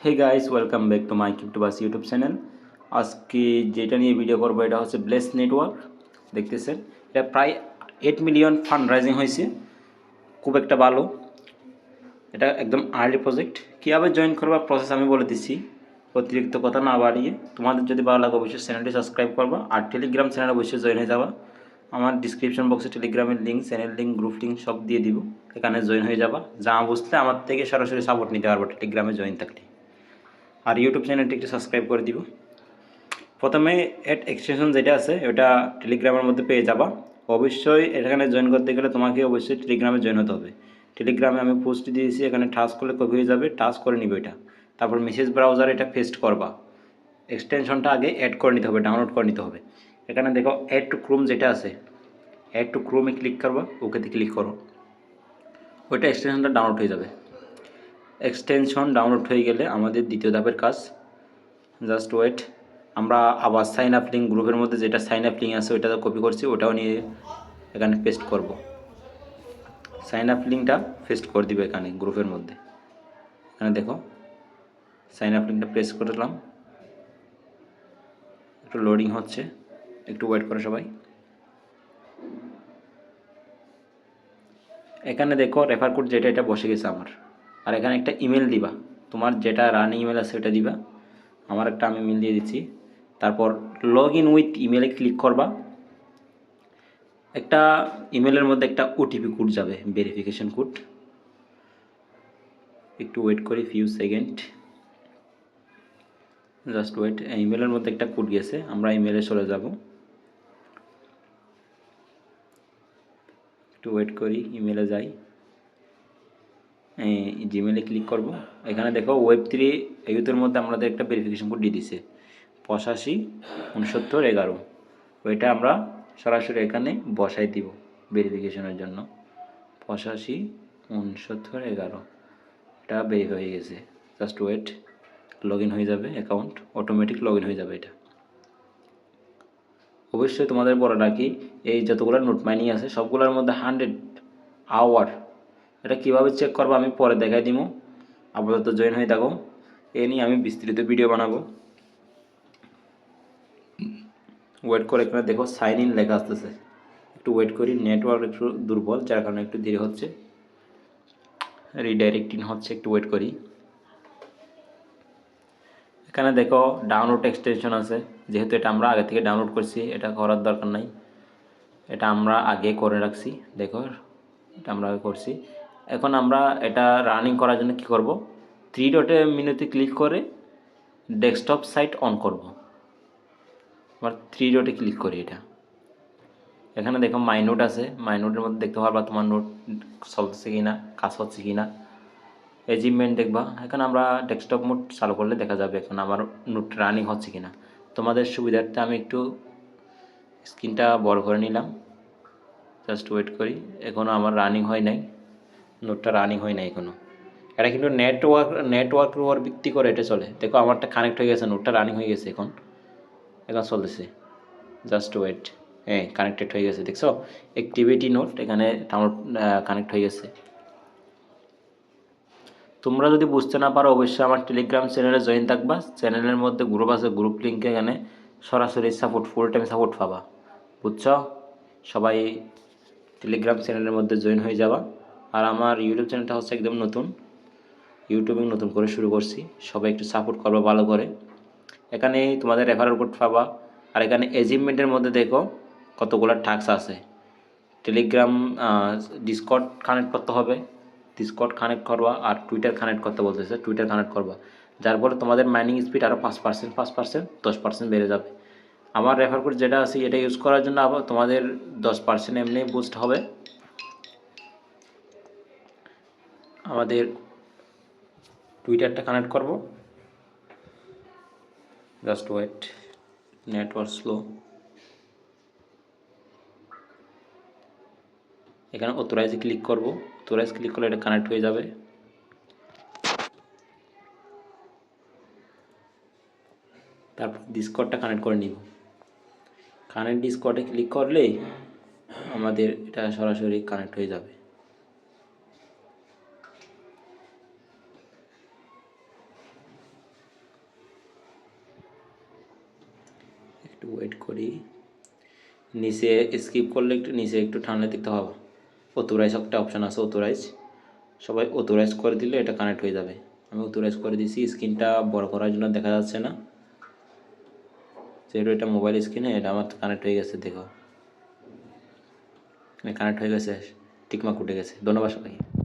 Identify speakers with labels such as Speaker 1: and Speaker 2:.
Speaker 1: Hey guys, welcome back to my Cryptobus YouTube channel. আজকে যেটা নিয়ে ভিডিও করবো এটা হচ্ছে ব্লেস নেটওয়ার্ক। দেখতেছেন এটা প্রায় 8 মিলিয়ন ফান্ড রাইজিং হয়েছে, খুব একটা ভালো। এটা একদম আর্লি প্রজেক্ট। কীভাবে জয়েন করবা প্রসেস আমি বলে দিচ্ছি, অতিরিক্ত কথা না বাড়িয়ে। তোমাদের যদি ভালো লাগে অবশ্যই চ্যানেলটি সাবস্ক্রাইব করবা, আর টেলিগ্রাম চ্যানেল অবশ্যই জয়েন হয়ে যাবা। আমার ডিসক্রিপশন বক্সে টেলিগ্রামের link, channel link, group link সব দিয়ে দিব, এখানে জয়েন হয়ে যাবা। যা বুঝতে আমার থেকে সরাসরি সাপোর্ট নিতে পারবো টেলিগ্রামে জয়েন থাকলে। আর ইউটিউব চ্যানেলটি একটু সাবস্ক্রাইব করে দিব। প্রথমে অ্যাড এক্সটেনশন যেটা আছে ওটা টেলিগ্রামের মধ্যে পেয়ে যাবা। অবশ্যই এখানে জয়েন করতে গেলে তোমাকে অবশ্যই টেলিগ্রামে জয়েন হতে হবে। টেলিগ্রামে আমি পোস্ট দিয়েছি, এখানে টাচ করলে কপি হয়ে যাবে, টাচ করে নিবে এটা। তারপর মেসেজ ব্রাউজার এটা পেস্ট করবা। এক্সটেনশনটা আগে অ্যাড করে নিতে হবে, ডাউনলোড করে নিতে হবে। এখানে দেখো অ্যাড টু ক্রোম যেটা আছে, অ্যাড টু ক্রোমে ক্লিক করবা, ওকেতে ক্লিক করো, ওইটা এক্সটেনশনটা ডাউনলোড হয়ে যাবে। এক্সটেনশন ডাউনলোড হয়ে গেলে আমাদের দ্বিতীয় ধাপের কাজ, জাস্ট ওয়েট। আমরা আবার সাইন আপ লিঙ্ক, গ্রুপের মধ্যে যেটা সাইন আপ লিঙ্ক আছে ওইটা কপি করছি, ওটাও নিয়ে এখানে পেস্ট করব। সাইন আপ লিঙ্কটা পেস্ট করে দিবে এখানে গ্রুপের মধ্যে। এখানে দেখো সাইন আপ লিঙ্কটা পেস্ট করলাম, একটু লোডিং হচ্ছে, একটু ওয়েট করে সবাই। এখানে দেখো রেফার কোড যেটা, এটা বসে গেছে আমার। আর এখানে একটা ইমেল দিবা, তোমার যেটা রানিং ইমেল আছে ওটা দিবা। আমার একটা আমি ইমেল দিয়ে দিচ্ছি। তারপর লগ ইন উইথ ইমেলে ক্লিক করবা। একটা ইমেলের মধ্যে একটা ওটিপি কোড যাবে, ভেরিফিকেশন কোড। একটু ওয়েট করি ফিউ সেকেন্ড, জাস্ট ওয়েট। ইমেলের মধ্যে একটা কোড গেছে, আমরা ইমেলে চলে যাব। একটু ওয়েট করি, ইমেলে যাই, জিমেলে ক্লিক করব। এখানে দেখো Web3 ইউথের মধ্যে আমাদের একটা ভেরিফিকেশন কোড দিয়ে দিছে 85 69 11। ওইটা আমরা সরাসরি এখানে বসাই দিব ভেরিফিকেশনের জন্য। 85 69 11, এটা ভেরিফাই হয়ে গেছে। জাস্ট ওয়েট, লগ ইন হয়ে যাবে, অ্যাকাউন্ট অটোমেটিক লগ ইন হয়ে যাবে। এটা অবশ্যই তোমাদের বলে রাখি, এই যতগুলো নোট মাইনিং আছে সবগুলোর মধ্যে 100 আওয়ার। এটা কীভাবে চেক করবো আমি পরে দেখাই দিব, আপাতত জয়েন হয়ে থাকো। এ নিয়ে আমি বিস্তারিত ভিডিও বানাবো। ওয়েট করে, এখানে দেখো সাইন ইন লেখা আসতেছে, একটু ওয়েট করি। নেটওয়ার্ক একটু দুর্বল, যার কারণে একটু দেরি হচ্ছে, রিডাইরেক্টিং হচ্ছে, একটু ওয়েট করি। এখানে দেখো ডাউনলোড এক্সটেনশন আছে, যেহেতু এটা আমরা আগে থেকে ডাউনলোড করছি, এটা করার দরকার নাই, এটা আমরা আগে করে রাখছি। দেখো এটা আমরা আগে করছি। এখন আমরা এটা রানিং করার জন্য কি করব, 3 ডটে মেনুতে ক্লিক করে ডেস্কটপ সাইট অন করব। আবার 3 ডটে ক্লিক করি এটা। এখানে দেখো মাই নোট আছে, মাই নোটের মধ্যে দেখতে পারবা তোমার নোট চলতেছে কিনা, কাজ হচ্ছে কিনা, অ্যাচিভমেন্ট দেখবা। এখানে আমরা ডেস্কটপ মোড চালু করলে দেখা যাবে এখন আমার নোট রানিং হচ্ছে কিনা। তোমাদের সুবিধার্থে আমি একটু স্ক্রিনটা বড় করে নিলাম, জাস্ট ওয়েট করি। এখনও আমার রানিং হয় নাই, নোটটা রানিং হয় নাই এখনও। এটা কিন্তু নেটওয়ার্কের উপর ভিত্তি করে এটা চলে। দেখো আমারটা কানেক্ট হয়ে গেছে, নোটটা রানিং হয়ে গেছে, এখন এখন চলতেছে। জাস্ট ওয়েট, হ্যাঁ কানেক্টেড হয়ে গেছে, দেখছো অ্যাক্টিভিটি নোট এখানে ডাউনলোড কানেক্ট হয়ে গেছে। তোমরা যদি বুঝতে না পারো অবশ্যই আমার টেলিগ্রাম চ্যানেলে জয়েন থাকবা। চ্যানেলের মধ্যে গ্রুপ আছে, গ্রুপ লিঙ্কে এখানে সরাসরি সাপোর্ট, ফুল টাইম সাপোর্ট পাবা, বুঝছো? সবাই টেলিগ্রাম চ্যানেলের মধ্যে জয়েন হয়ে যাবা। আর আমার ইউটিউব চ্যানেলটা হচ্ছে একদম নতুন, ইউটিউবিং নতুন করে শুরু করছি, সবাই একটু সাপোর্ট করবা ভালো করে। এখানে তোমাদের রেফারেল কোড পাবা। আর এখানে অ্যাচিভমেন্টের মধ্যে দেখো কতগুলো টাস্ক আছে। টেলিগ্রাম, ডিসকর্ড কানেক্ট করতে হবে, ডিসকর্ড কানেক্ট করবা। আর টুইটার কানেক্ট করতে বলতেছে, টুইটার কানেক্ট করবা, যার ফলে তোমাদের মাইনিং স্পিড আরও 5%, 5%, 10% বেড়ে যাবে। আমার রেফার কোড যেটা আছে এটা ইউজ করার জন্য আবার তোমাদের 10% এমনি বুস্ট হবে। আমাদের টুইটারটা কানেক্ট করব, জাস্ট ওয়েট, নেটওয়ার্ক স্লো। এখানে অথরাইজে ক্লিক করব, অথরাইজ ক্লিক করলে এটা কানেক্ট হয়ে যাবে। তারপর ডিসকর্ডটা কানেক্ট করে নিব। কানেক্ট ডিসকর্ডে ক্লিক করলেই আমাদের এটা সরাসরি কানেক্ট হয়ে যাবে। ওয়েট করি। নিচে স্কিপ করলে একটু নিচে একটু ঠান্ডা দিতে হবে। অথরাইজ একটা অপশান আছে, অথরাইজ, সবাই অথরাইজ করে দিলে এটা কানেক্ট হয়ে যাবে। আমি অথরাইজ করে দিয়েছি। স্ক্রিনটা বড় করার জন্য দেখা যাচ্ছে না, যেহেতু এটা মোবাইল স্ক্রিনে, এটা আমার কানেক্ট হয়ে গেছে। দেখো কানেক্ট হয়ে গেছে, টিকমার্ক উঠে গেছে। ধন্যবাদ সবাইকে।